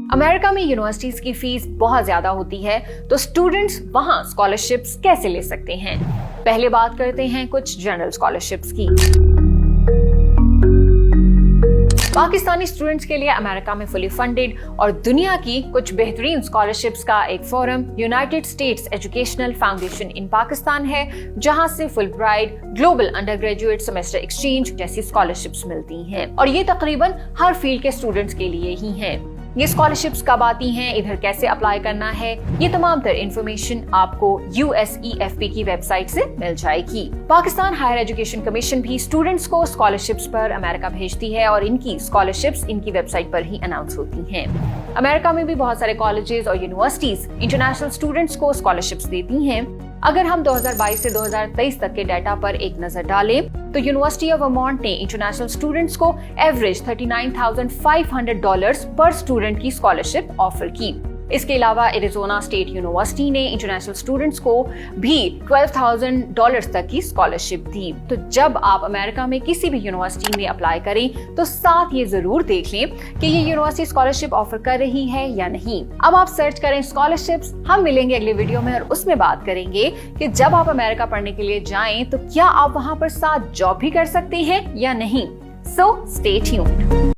America में universities की fees बहुत ज्यादा होती है, तो स्टूडेंट्स वहां स्कॉलरशिप्स कैसे ले सकते हैं? पहले बात करते हैं कुछ जनरल स्कॉलरशिप्स की। पाकिस्तानी स्टूडेंट्स के लिए अमेरिका में फुली फंडेड और दुनिया की कुछ बेहतरीन स्कॉलरशिप्स का एक forum United states educational foundation इन पाकिस्तान है, जहां से Fulbright, global under graduate semester exchange जैसी स्कॉलरशिप्स मिलती हैं और ये तकरीबन हर फील्ड के स्टूडेंट्स के लिए ही हैं। ये स्कॉलरशिप्स कब आती हैं, इधर कैसे अप्लाई करना है, ये तमाम तर इन्फॉर्मेशन आपको USEFP की वेबसाइट से मिल जाएगी। पाकिस्तान हायर एजुकेशन कमीशन भी स्टूडेंट्स को स्कॉलरशिप्स पर अमेरिका भेजती है और इनकी स्कॉलरशिप्स इनकी वेबसाइट पर ही अनाउंस होती हैं। अमेरिका में भी बहुत सारे कॉलेजेस और यूनिवर्सिटीज इंटरनेशनल स्टूडेंट्स को स्कॉलरशिप्स देती हैं। अगर हम 2022 से 2023 तक के डाटा पर एक नजर डालें तो यूनिवर्सिटी ऑफ वर्मोंट ने इंटरनेशनल स्टूडेंट्स को एवरेज $39,500 पर स्टूडेंट की स्कॉलरशिप ऑफर की। इसके अलावा एरिजोना स्टेट यूनिवर्सिटी ने इंटरनेशनल स्टूडेंट्स को भी $12,000 तक की स्कॉलरशिप दी। तो जब आप अमेरिका में किसी भी यूनिवर्सिटी में अप्लाई करें तो साथ ये जरूर देख लें कि ये यूनिवर्सिटी स्कॉलरशिप ऑफर कर रही है या नहीं। अब आप सर्च करें स्कॉलरशिप्स। हम मिलेंगे अगले वीडियो में और उसमें बात करेंगे कि जब आप अमेरिका पढ़ने के लिए जाएं तो क्या आप वहां पर साथ जॉब भी कर सकते हैं या नहीं। So stay tuned.